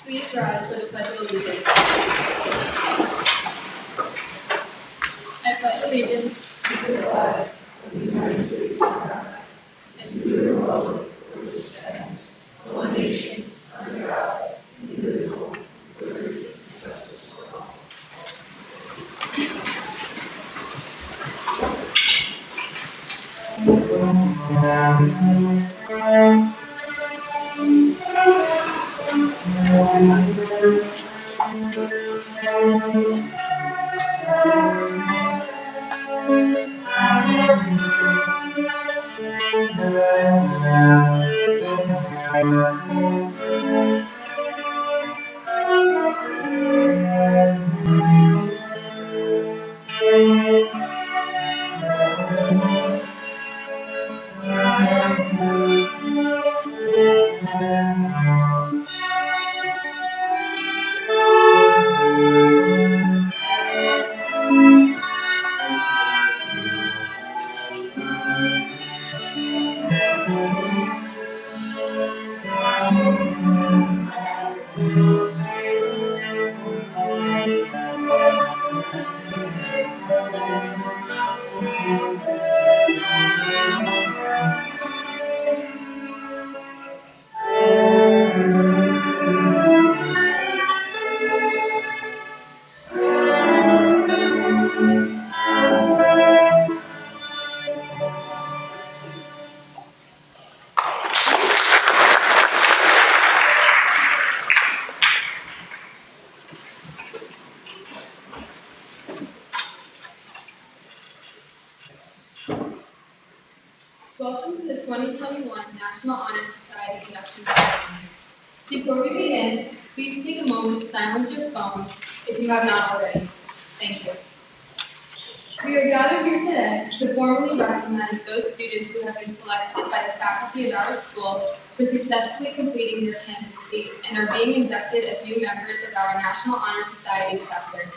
Please rise for the Pledge of Allegiance. I pledge allegiance to the flag of the United States of America and to the republic for which it stands, one nation, under God, indivisible, with liberty and justice for all. Welcome to the 2021 National Honor Society induction ceremony. Before we begin, please take a moment to silence your phones if you have not already. Thank you. We are gathered here today to formally recognize those students who have been selected by the faculty of our school for successfully completing their candidacy and are being inducted as new members of our National Honor Society chapter.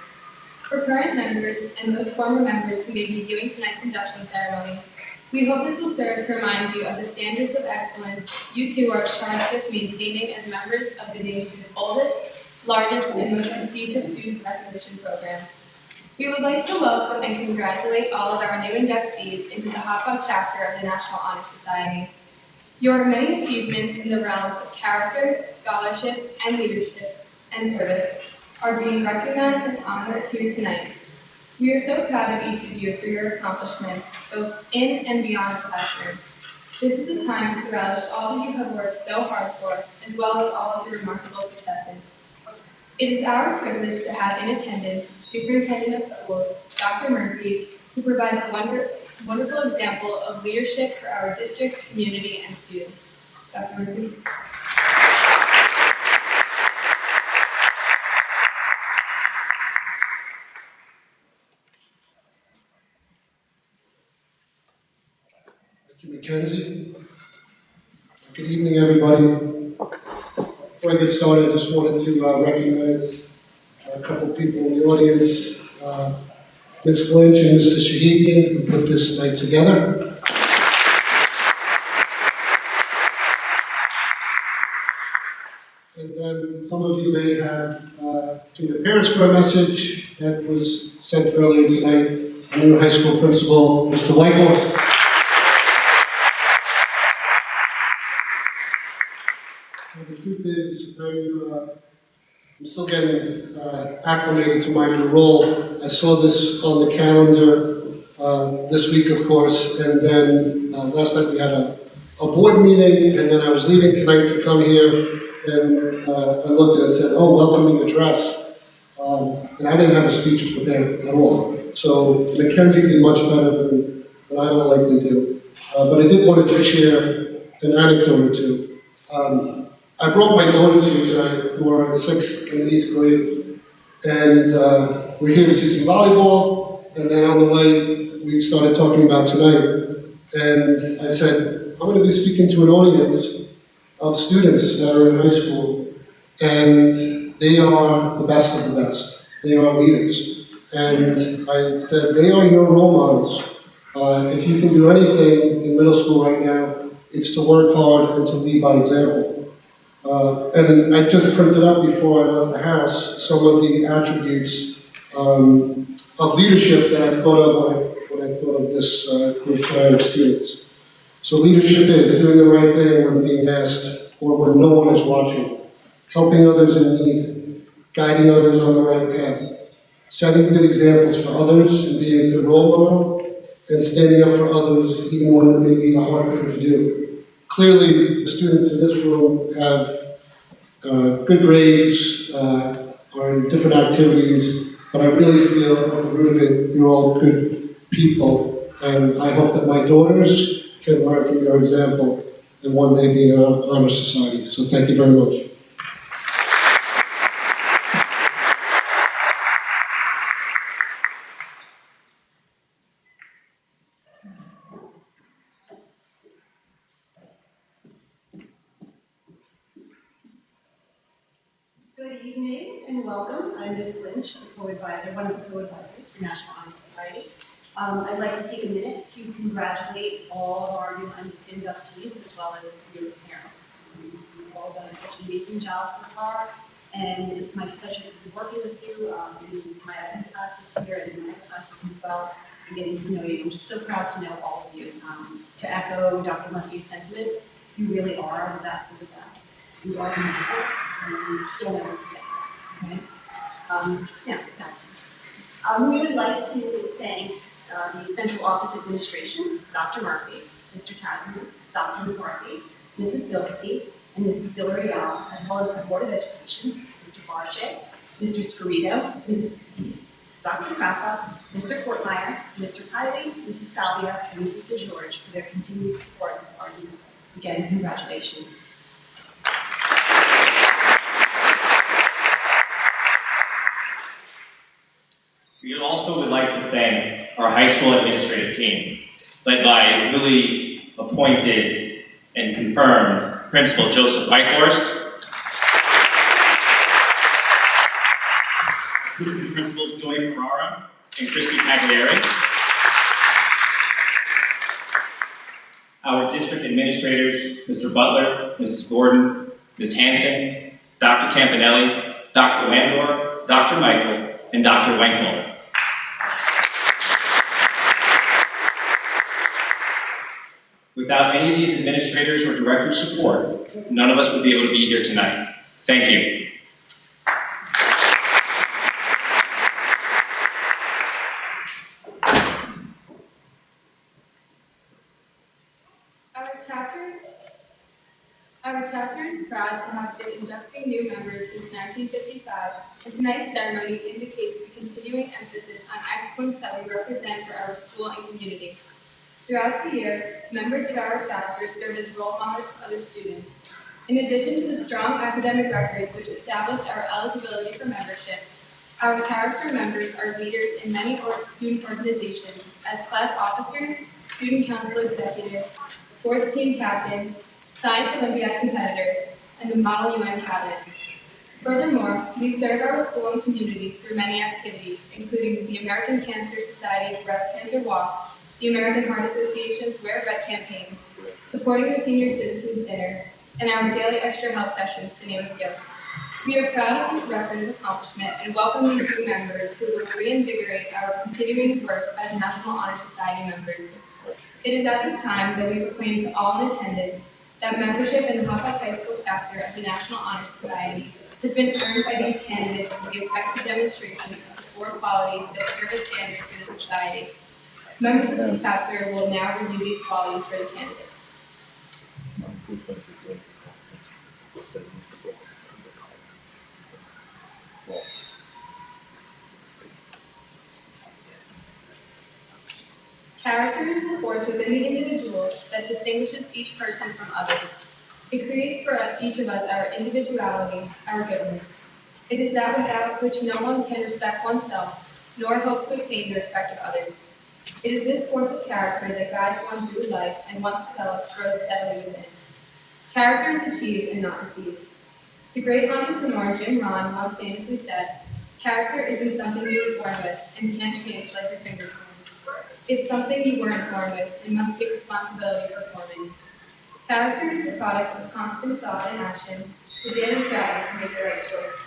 For current members and those former members who may be viewing tonight's induction ceremony, we hope this will serve to remind you of the standards of excellence you two are charged with maintaining as members of the nation's oldest, largest, and most prestigious student recognition program. We would like to welcome and congratulate all of our new inductees into the Hauppauge chapter of the National Honor Society. Your many achievements in the realms of character, scholarship, and leadership and service are being recognized and honored here tonight. We are so proud of each of you for your accomplishments, both in and beyond the classroom. This is a time to relish all that you have worked so hard for, as well as all of your remarkable successes. It is our privilege to have in attendance Superintendent of Schools, Dr. Murphy, who provides a wonderful example of leadership for our district, community, and students. Dr. Murphy. Thank you, Mackenzie. Good evening, everybody. Before I get started, I just wanted to recognize a couple people in the audience, Ms. Lynch and Mr. Shahidian, who put this night together. And then some of you may have seen your parents for a message that was sent earlier tonight. Our new high school principal, Mr. Whitehorse. The truth is, I'm still getting acclimated to my new role. I saw this on the calendar this week, of course, and then last night we had a board meeting, and then I was leaving tonight to come here, and I looked and it said, "Oh, welcoming address," and I didn't have a speech prepared at all. So Mackenzie did much better than I would likely do, but I did want to just share an anecdote or two. I brought my daughters here tonight, who are in 6th and 8th grade, and we're here to see some volleyball, and then on the way, we started talking about tonight, and I said, I'm going to be speaking to an audience of students that are in high school, and they are the best of the best. They are leaders, and I said, they are your role models. If you can do anything in middle school right now, it's to work hard and to lead by example. And I just printed up before I left the house some of the attributes of leadership that I thought of when I thought of this group of students. So leadership is doing the right thing when being asked or when no one is watching, helping others in need, guiding others on the right path, setting good examples for others and being a good role model, and standing up for others even when it may be a hard thing to do. Clearly, the students in this room have good grades, are in different activities, but I really feel at the root of it, you're all good people, and I hope that my daughters can learn from your example and one day be in an honor society. So thank you very much. Good evening and welcome. I'm Ms. Lynch, the co-advisor, one of the co-advisors for National Honor Society. I'd like to take a minute to congratulate all of our new inductees as well as your parents. You've all done such an amazing job so far, and it's my pleasure to be working with you in my admin class this year and in my classes as well, and getting to know you. I'm just so proud to know all of you. To echo Dr. Murphy's sentiment, you really are the best of the best. You are wonderful, and don't ever forget that, okay? Now, back to this. We would like to thank the Central Office Administration, Dr. Murphy, Mr. Tasman, Dr. McCarthy, Mrs. Bilski, and Mrs. Villarreal, as well as the Board of Education, Mr. Barche, Mr. Scarito, Mrs. Peace, Dr. Grappa, Mr. Fortmeyer, Mr. Kiley, Mrs. Salvia, and Mrs. DeGeorge for their continued support of our youth. Again, congratulations. We also would like to thank our high school administrative team, led by newly appointed and confirmed Principal Joseph Whitehorst, Assistant Principals Joy Ferrara and Christy Pagliari, our district administrators, Mr. Butler, Mrs. Gordon, Ms. Hanson, Dr. Campanelli, Dr. Landor, Dr. Michael, and Dr. Wenkmuller. Without any of these administrators or directors' support, none of us would be able to be here tonight. Thank you. Our chapter is proud to have been inducting new members since 1955, and tonight's ceremony indicates the continuing emphasis on excellence that we represent for our school and community. Throughout the year, members of our chapter serve as role models for other students. In addition to the strong academic records which established our eligibility for membership, our character members are leaders in many student organizations as class officers, student council executives, sports team captains, Science Olympiad competitors, and the Model UN Cabinet. Furthermore, we serve our school and community through many activities, including the American Cancer Society's Breast Cancer Walk, the American Heart Association's Wear Red campaign, supporting the Senior Citizens Dinner, and our daily extra help sessions, to name a few. We are proud of this record of accomplishment and welcome these new members who will reinvigorate our continuing work as National Honor Society members. It is at this time that we proclaim to all in attendance that membership in the Hauppauge High School chapter of the National Honor Society has been earned by these candidates through the effective demonstration of the four qualities that serve as standards for the society. Members of the chapter will now review these qualities for the candidates. Character is the force within the individual that distinguishes each person from others. It creates for each of us our individuality, our goodness. It is that without which no one can respect oneself, nor hope to attain the respect of others. It is this force of character that guides one through life and once developed, grows steadily within. Character is achieved and not received. The great entrepreneur Jim Rohn once famously said, "Character isn't something you were born with and can't change like your fingerprints. It's something you weren't born with and must take responsibility for forming." Character is the product of constant thought and action, the daily striving to make the right choice.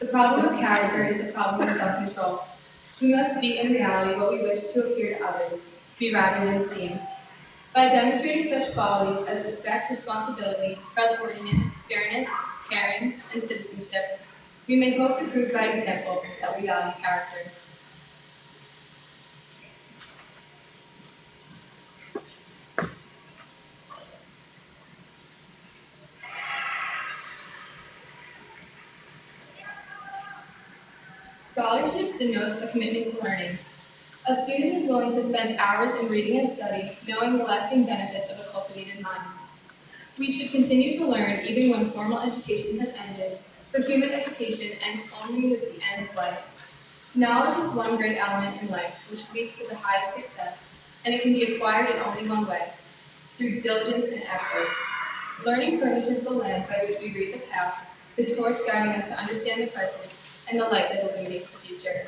The problem of character is the problem of self-control. We must be in reality what we wish to appear to others, to be rather than seem. By demonstrating such qualities as respect, responsibility, trustworthiness, fairness, caring, and citizenship, we may hope to prove by example that we value character. Scholarship denotes a commitment to learning. A student is willing to spend hours in reading and study, knowing the lasting benefits of a cultivated mind. We should continue to learn even when formal education has ended, for human education ends only with the end of life. Knowledge is one great element in life which leads to the highest success, and it can be acquired in only one way, through diligence and effort. Learning furnishes the lamp by which we read the past, the torch guiding us to understand the present, and the light that illuminates the future.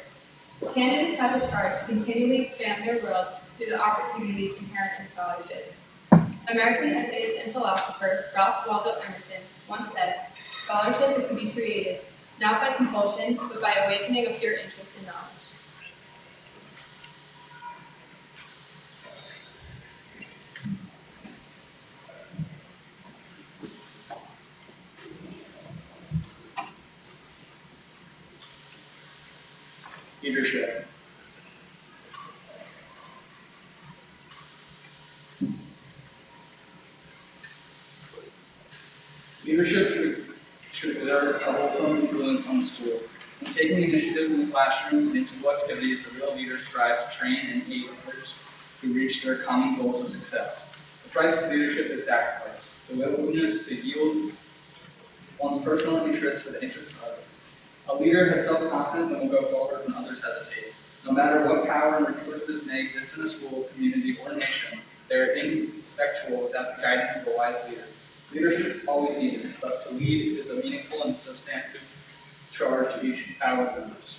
Candidates have a charge to continually expand their world through the opportunities inherent in scholarship. American essayist and philosopher Ralph Waldo Emerson once said, "Scholarship is to be created, not by compulsion, but by awakening a pure interest in knowledge." Leadership. Leadership should exert a wholesome influence on the school. In taking initiative in the classroom and in school activities, the real leader strives to train and aid others to reach their common goals of success. The price of leadership is sacrifice, the willingness to yield one's personal interests for the interests of others. A leader has self-confidence and will go forward when others hesitate. No matter what power and resources may exist in a school, community, or nation, they are ineffectual without the guidance of a wise leader. Leadership is always needed, thus to lead is a meaningful and substantive charge to each power members.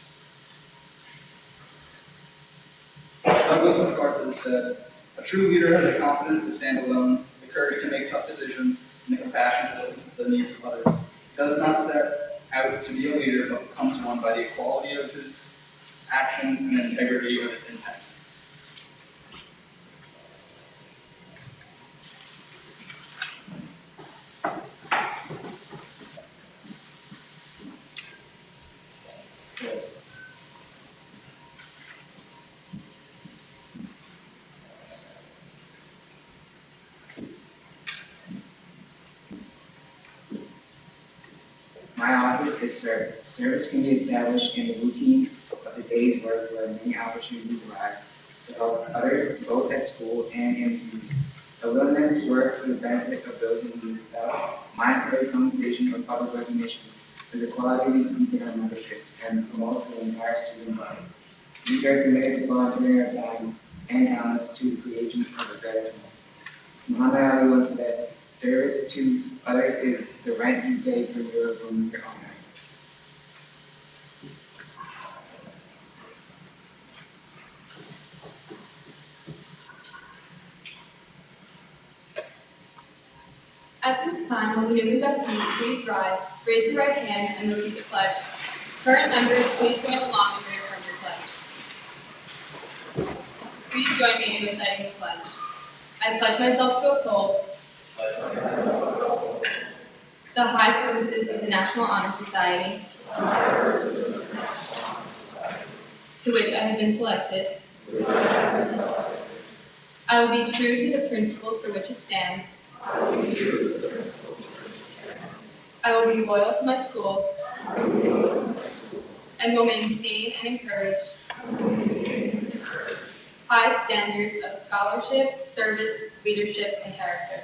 Douglas MacArthur said, "A true leader has the confidence to stand alone, the courage to make tough decisions, and the compassion to listen to the needs of others. He does not set out to be a leader, but becomes one by the equality of his actions and the integrity of his intent." My office is service. Service can be established in the routine of the day's work where many opportunities arise to help others both at school and in the community. A willingness to work for the benefit of those in need without monetary compensation or public recognition is a quality we seek in our membership and promote for the entire student body. We are committed to volunteering our time and talents to the creation of a better tomorrow. Muhammad Ali once said, "Service to others is the rent you pay for your room your owner." At this time, will the new inductees please rise, raise your right hand, and repeat the pledge. Current members, please join along and reaffirm your pledge. Please join me in reciting the pledge. I pledge myself to uphold the high purposes of the National Honor Society, to which I have been selected. I will be true to the principles for which it stands. I will be loyal to my school and will maintain and encourage high standards of scholarship, service, leadership, and character.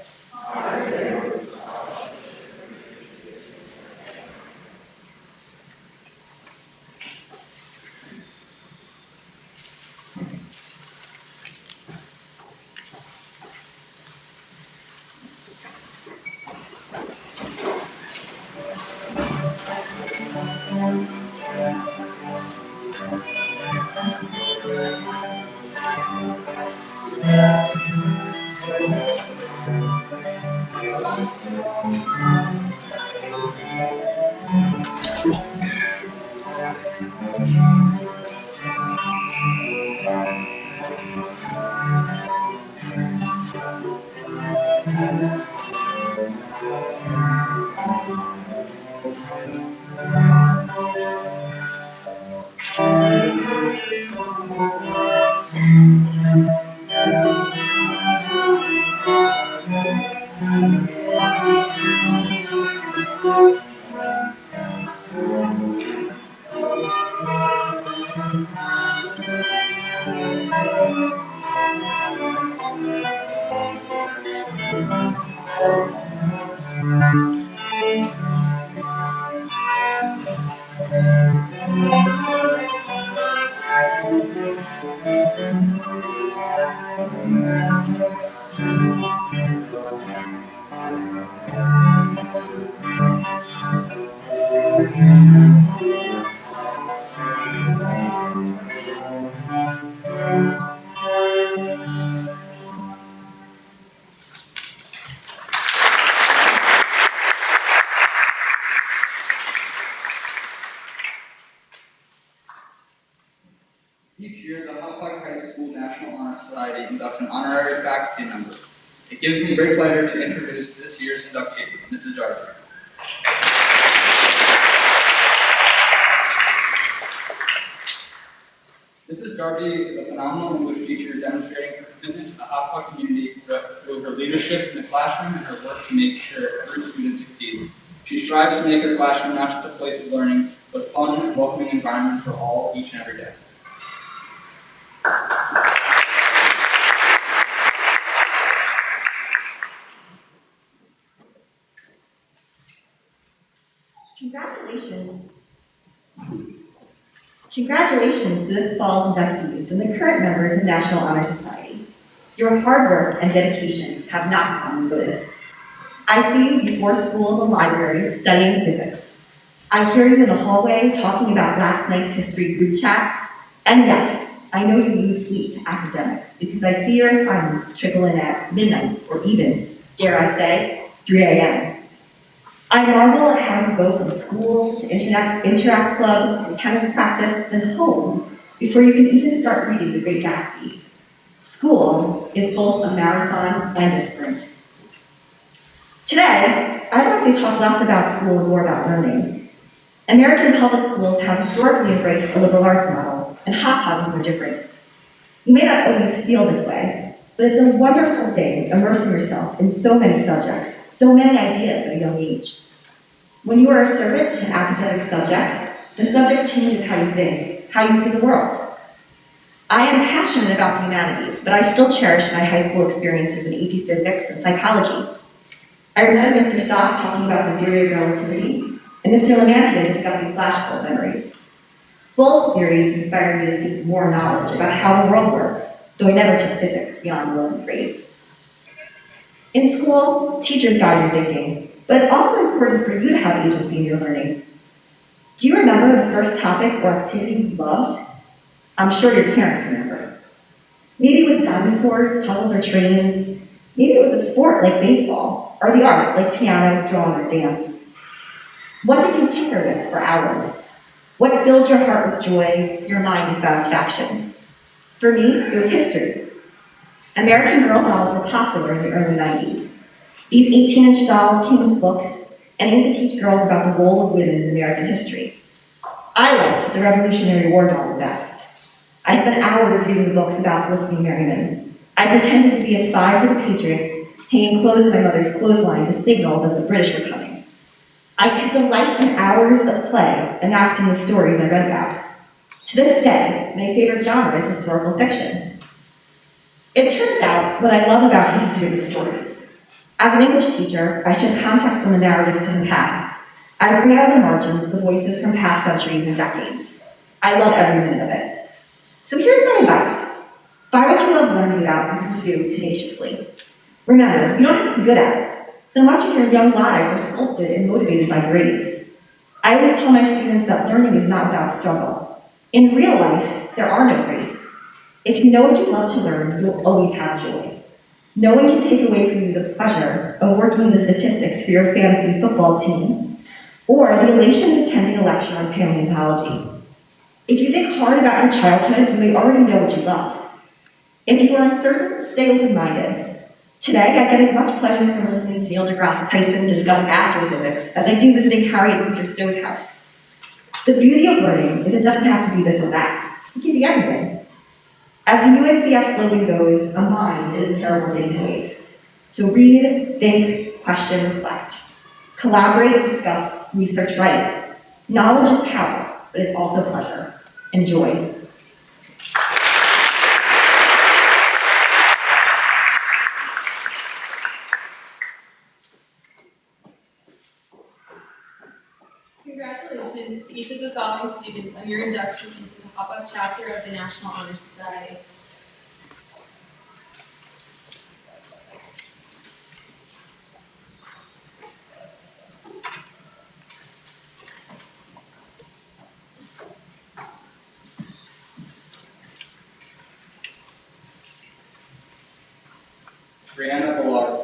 Each year, the Hauppauge High School National Honor Society inducts an honorary faculty member. It gives me great pleasure to introduce this year's inductee, Mrs. Darby. Mrs. Darby is a phenomenal English teacher demonstrating her commitment to the Hauppauge community through her leadership in the classroom and her work to make sure every student succeeds. She strives to make her classroom not just a place of learning, but fun, welcoming environment for all each and every day. Congratulations. Congratulations to this fall's inductees and the current members of National Honor Society. Your hard work and dedication have not gone unnoticed. I see you before school in the library studying physics. I hear you in the hallway talking about last night's history group chat. And yes, I know you lose sleep to academics because I see your assignments trickle in at midnight or even, dare I say, 3 a.m. I marvel at how you go from school to interact club to tennis practice and home before you can even start reading The Great Gatsby. School is both a marathon and a sprint. Today, I'd like to talk less about school and more about learning. American public schools have historically embraced a liberal arts model, and Hauppauge is no different. You may not always feel this way, but it's a wonderful thing immersing yourself in so many subjects, so many ideas at a young age. When you are a servant to an academic subject, the subject changes how you think, how you see the world. I am passionate about the humanities, but I still cherish my high school experiences in AP Physics and psychology. I remember Mr. Stock talking about the theory of relativity, and Mr. Lamantia discussing flashbulb memories. Both theories inspired me to seek more knowledge about how the world works, though I never took physics beyond 11th grade. In school, teachers guide your thinking, but it's also important for you to have agency in your learning. Do you remember the first topic or activity you loved? I'm sure your parents remember. Maybe it was dinosaurs, puzzles, or trains. Maybe it was a sport like baseball, or the arts like piano, drawing, or dance. What did you tinker with for hours? What filled your heart with joy, your mind with satisfaction? For me, it was history. American Girl dolls were popular in the early 90s. These 18-inch dolls came with books and aimed to teach girls about the role of women in American history. I liked the Revolutionary War doll the best. I spent hours reading the books about Felicity Merriman. I pretended to be a spy for the Patriots, hanging clothes in my mother's clothesline to signal that the British were coming. I could delight in hours of play enacting the stories I read about. To this day, my favorite genre is historical fiction. It turns out what I love about history is stories. As an English teacher, I shed context on the narratives from the past. I bring out of the margins the voices from past centuries and decades. I love every minute of it. So here's my advice. Find what you love learning about and pursue tenaciously. Remember, you don't have to be good at it. So much of your young lives are sculpted and motivated by grades. I always tell my students that learning is not without struggle. In real life, there are no grades. If you know what you love to learn, you'll always have joy. No one can take away from you the pleasure of working the statistics for your fantasy football team, or the elation of attending a lecture on paleontology. If you think hard about your childhood, you may already know what you love. If you are uncertain, stay open-minded. Today, I get as much pleasure from listening to Neil deGrasse Tyson discuss astrophysics as I do visiting Harriet Beecher Stowe's house. The beauty of learning is it doesn't have to be this or that. It can be everything. As the UNCF slogan goes, a mind is a terrible thing to waste. So read, think, question, reflect. Collaborate, discuss, research, write. Knowledge is power, but it's also pleasure. Enjoy. Congratulations to each of the following students on your induction into the Hauppauge chapter of the National Honor Society. Brianna Villar.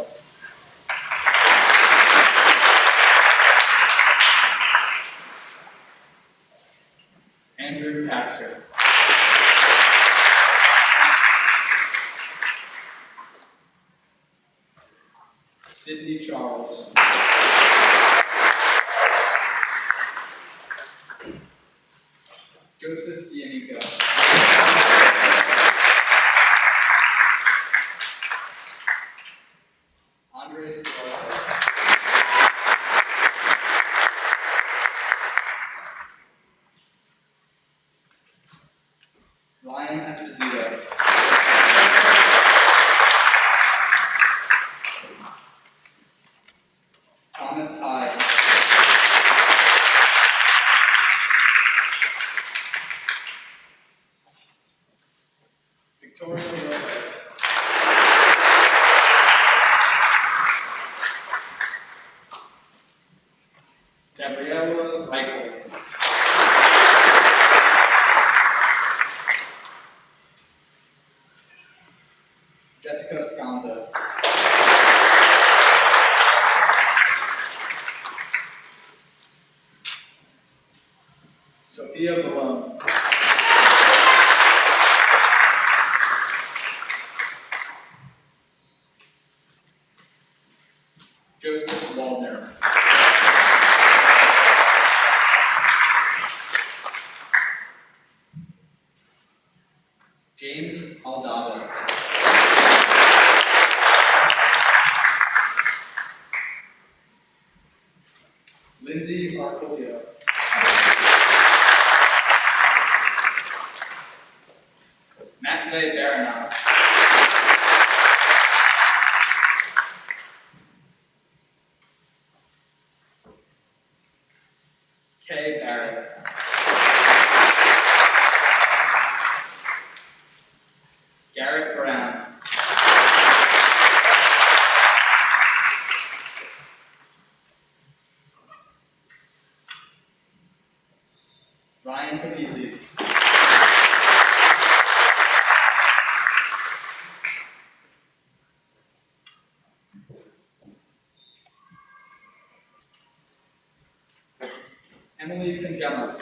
Andrew Pachter. Sydney Charles. Joseph Dianico. Andres Flores. Alda. Sophia Malone. Joseph Waldner. James Aldado. Lindsay Arcolio. Matley Baranoff. Kay Barrett. Garrett Brown. Ryan Capisi. Emily Pingemma.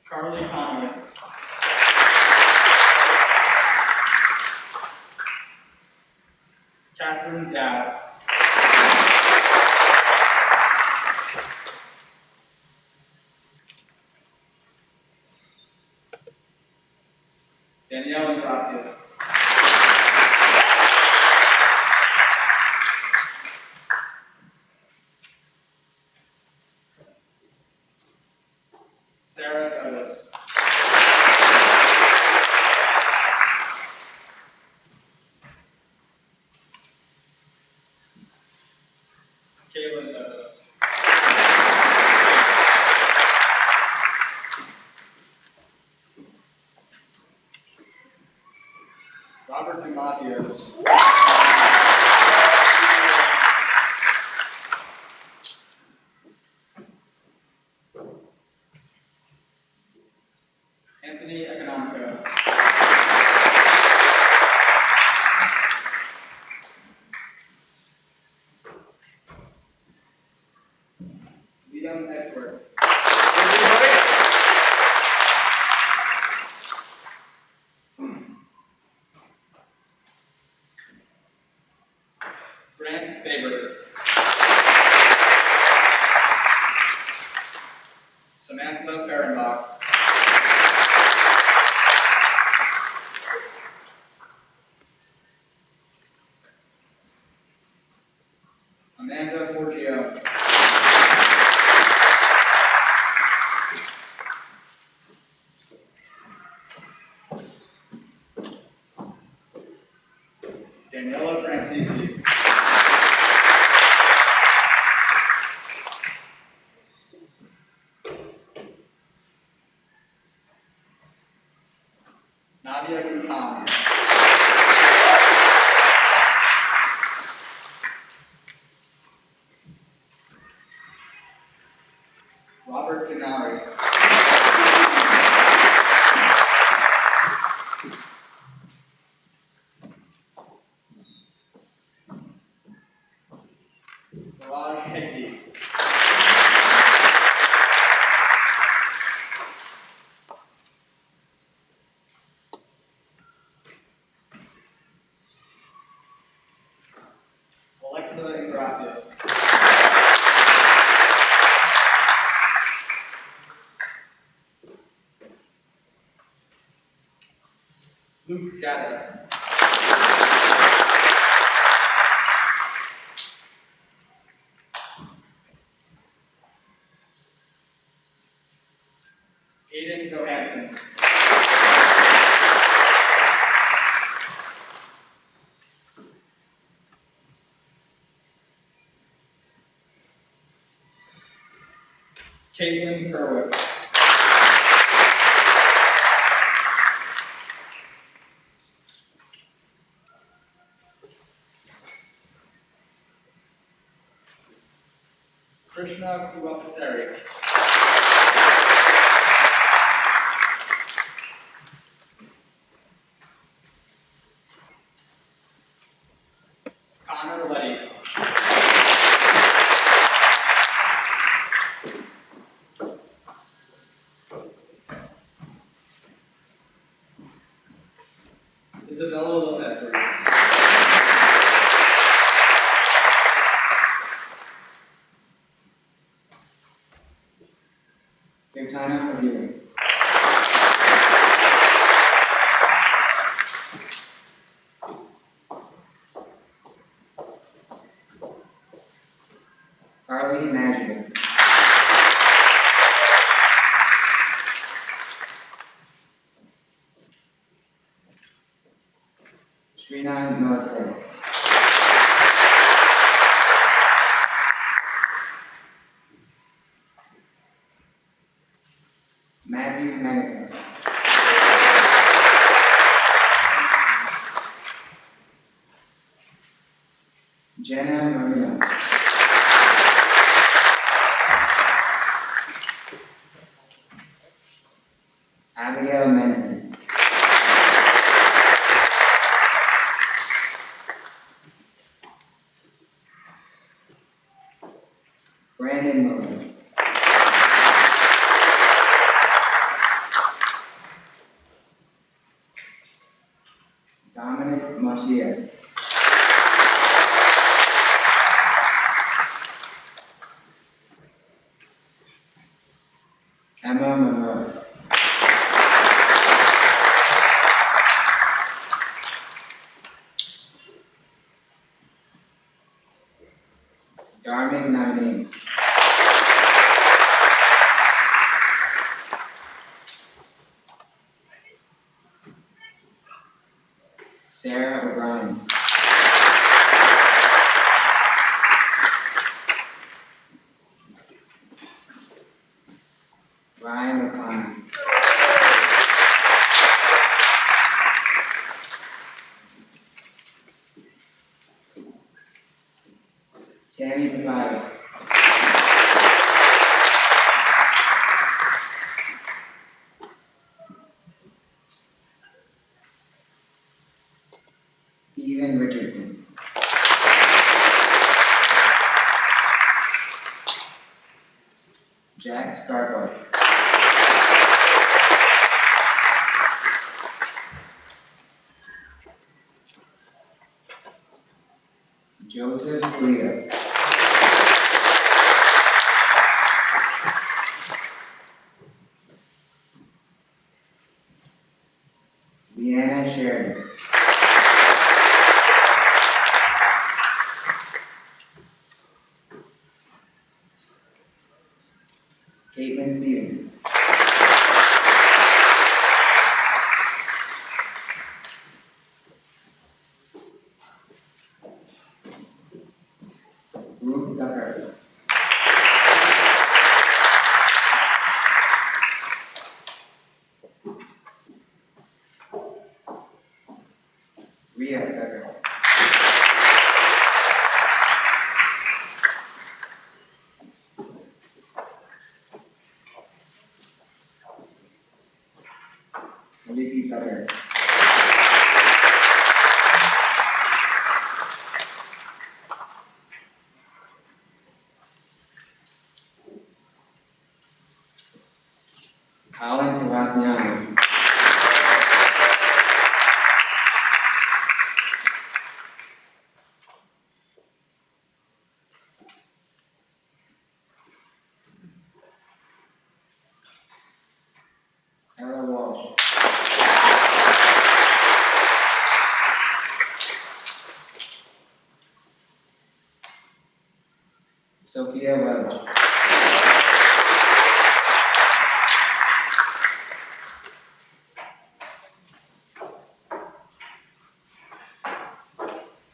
Carly Connolly. Catherine Dow. Danielle Ingracia. Sarah Douglas. Kaylin Douglas. Robert DiMaggio. Anthony Economico. Liam Edgeworth. Grant Faber. Samantha Fehrenbach. Amanda Borgio. Daniela Francisi. Nadia Khan. Robert Denari. Raj Hegde. Alexa Ingracia. Luke Gaddis. Aiden Johansson. Caitlin Kerwick. Krishna Kurapasari. Connor Letty. Isabella Lopez. Kirtana Pavira. Carly Madrigal. Srinath Melissa. Matthew Manico. Jenna Marino. Abigail Menton. Brandon Miller. Dominic Marcia. Emma Monroe. Darmin Naveen. Sarah O'Brien. Ryan O'Connor. Tammy Papyrus. Stephen Richardson. Jack Scarpa. Joseph Salido. Leanna Sheridan. Caitlin Stevens. Ruth Ducker. Rhea Ducker. Vicky Ducker. Colin Tavasiano. Ella Walsh. Sophia Welch.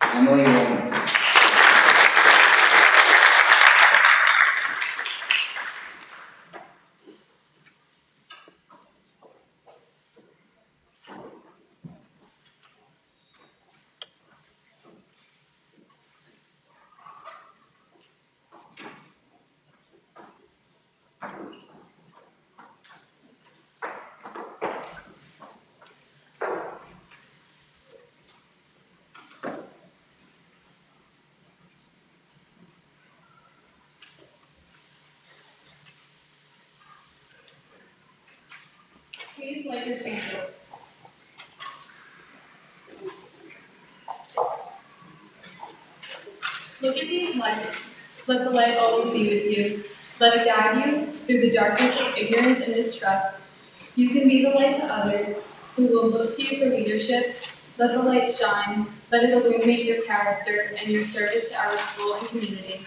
Emily Williams. Please light your candles. Look at these lights. Let the light always be with you. Let it guide you through the darkness of ignorance and distrust. You can be the light to others who will look to you for leadership. Let the light shine. Let it illuminate your character and your service to our school and community.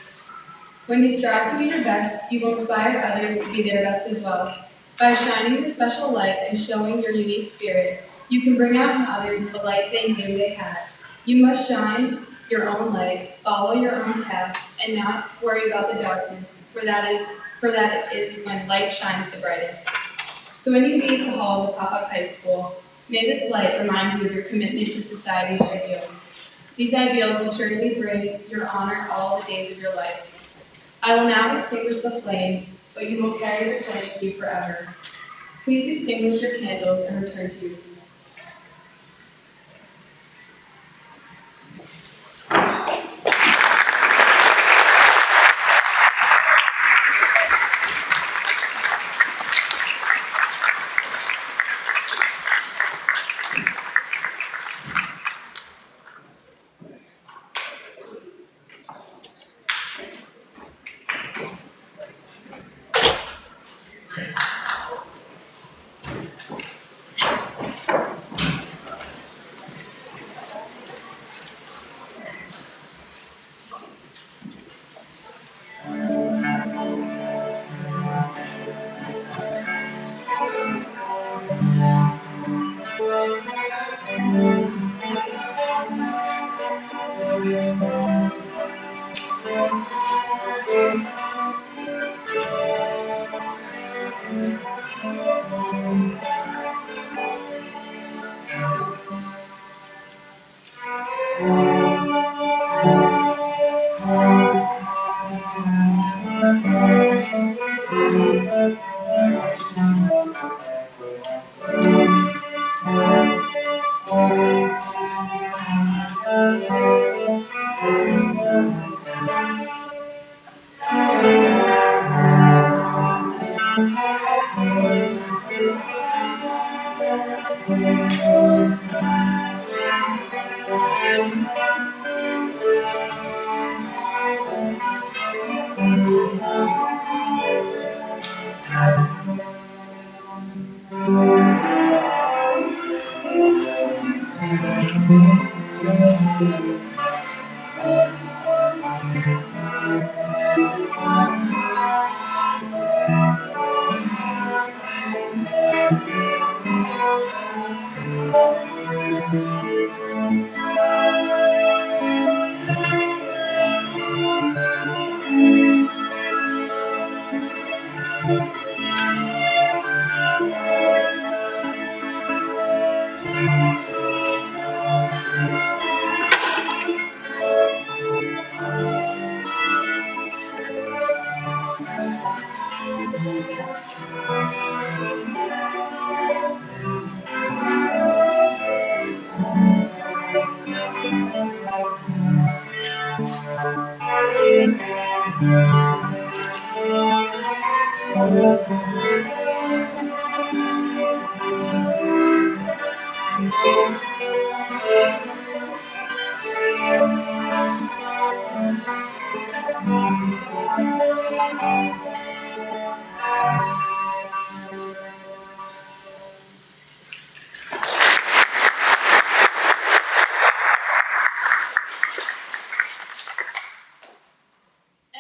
When you strive to be your best, you will inspire others to be their best as well. By shining your special light and showing your unique spirit, you can bring out in others the light they knew they had. You must shine your own light, follow your own path, and not worry about the darkness, for that it is when light shines the brightest. So when you leave the halls of Hauppauge High School, may this light remind you of your commitment to society's ideals. These ideals will surely bring your honor all the days of your life. I will now extinguish the flame, but you will carry the flame with you forever. Please extinguish your candles and return to your seats.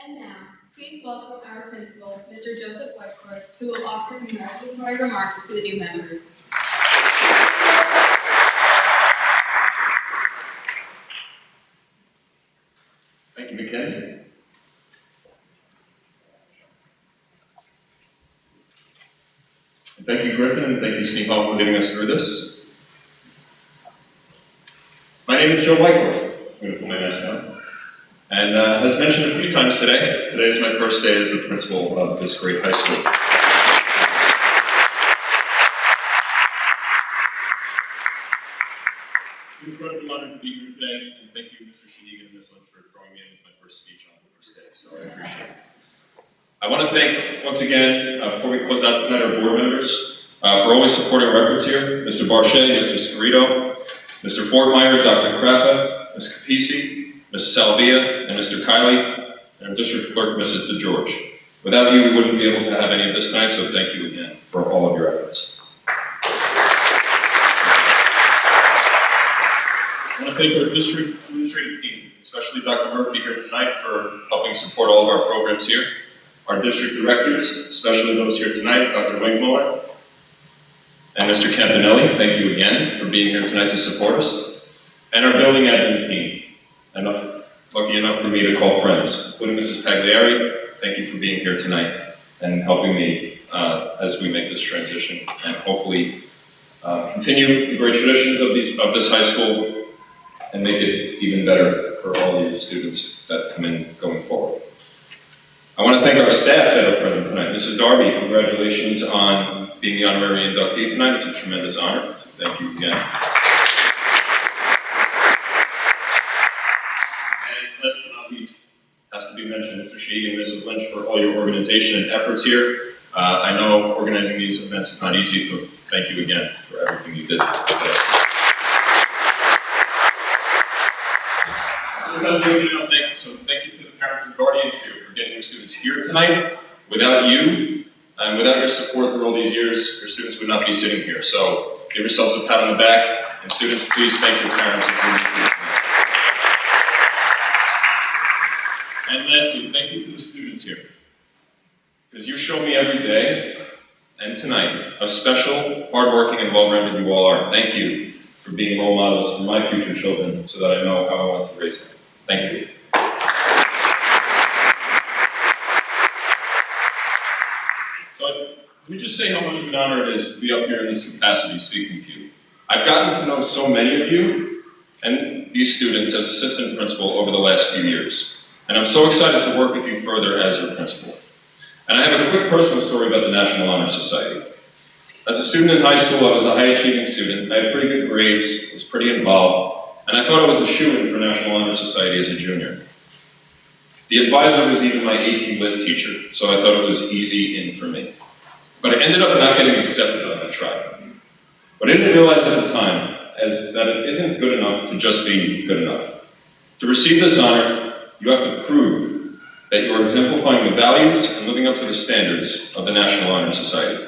And now, please welcome our principal, Mr. Joseph Whitehorse, who will offer congratulatory remarks to the new members. Thank you, Mackenzie. And thank you, Griffin, and thank you, Steve Hall, for getting us through this. My name is Joe Whitehorse. I'm going to put my mask down. And as mentioned a few times today is my first day as the principal of this great high school. It's an incredible honor to be here today, and thank you, Mr. Shanigan and Ms. Lynch, for throwing me in with my first speech on the first day, so I appreciate it. I want to thank, once again, before we close out tonight, our board members. for always supporting our efforts here. Mr. Barchet, Mr. Scarito, Mr. Fortmeyer, Dr. Craffa, Ms. Capisi, Ms. Salvia, and Mr. Kiley, and our district clerk, Mrs. DeGeorge. Without you, we wouldn't be able to have any of this tonight, so thank you again for all of your efforts. I want to thank our district administrative team, especially Dr. Murphy here tonight for helping support all of our programs here. Our district directors, especially those here tonight, Dr. Winkmuller and Mr. Campanelli, thank you again for being here tonight to support us. And our building admin team, and lucky enough for me to call friends, including Mrs. Pagliari, thank you for being here tonight and helping me as we make this transition and hopefully continue the great traditions of this high school and make it even better for all of the students that come in going forward. I want to thank our staff that are present tonight. Mrs. Darby, congratulations on being the honorary inductee tonight. It's a tremendous honor, so thank you again. And last but not least, has to be mentioned, Mr. Sheehan and Mrs. Lynch for all your organization and efforts here. I know organizing these events is not easy, so thank you again for everything you did today. So thank you to the parents and guardians here for getting your students here tonight. Without you, and without your support through all these years, your students would not be sitting here. So give yourselves a pat on the back, and students, please thank your parents and students. And lastly, thank you to the students here, because you show me every day and tonight how special, hardworking, and well-rounded you all are. Thank you for being role models for my future children so that I know how I want to raise them. Thank you. So let me just say how much of an honor it is to be up here in this capacity speaking to you. I've gotten to know so many of you and these students as assistant principal over the last few years. And I'm so excited to work with you further as your principal. And I have a quick personal story about the National Honor Society. As a student in high school, I was a high-achieving student. I had pretty good grades, was pretty involved, and I thought I was a shoo-in for National Honor Society as a junior. The advisor was even my AP Lit teacher, so I thought it was easy in for me. But I ended up not getting accepted on that try. But I didn't realize at the time that it isn't good enough to just be good enough. To receive this honor, you have to prove that you are exemplifying the values and living up to the standards of the National Honor Society.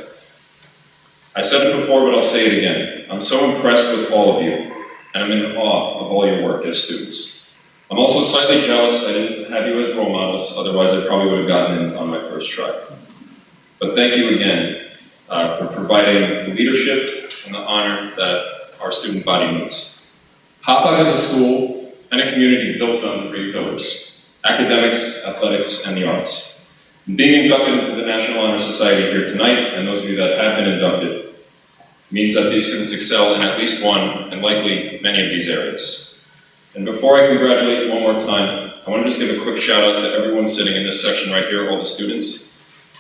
I said it before, but I'll say it again. I'm so impressed with all of you, and I'm in awe of all your work as students. I'm also slightly jealous I didn't have you as role models, otherwise I probably would have gotten in on my first try. But thank you again for providing the leadership and the honor that our student body needs. Hauppauge is a school and a community built on 3 pillars: academics, athletics, and the arts. And being inducted into the National Honor Society here tonight, and those of you that have been inducted, means that these students excel in at least one, and likely many of these areas. And before I congratulate you one more time, I want to just give a quick shout out to everyone sitting in this section right here, all the students.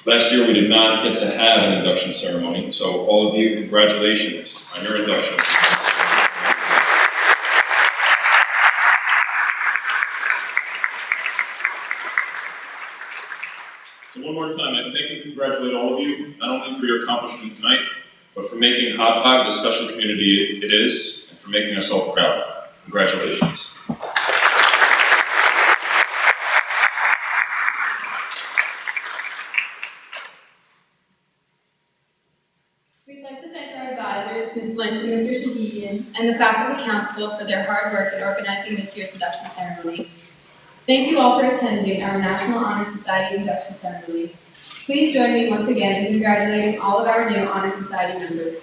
Last year we did not get to have an induction ceremony, so all of you, congratulations on your induction. So one more time, I thank and congratulate all of you, not only for your accomplishment tonight, but for making Hauppauge the special community it is, and for making us all proud. Congratulations. We'd like to thank our advisors, Ms. Lynch and Mr. Shahidian, and the faculty council for their hard work in organizing this year's induction ceremony. Thank you all for attending our National Honor Society induction ceremony. Please join me once again in congratulating all of our new Honor Society members.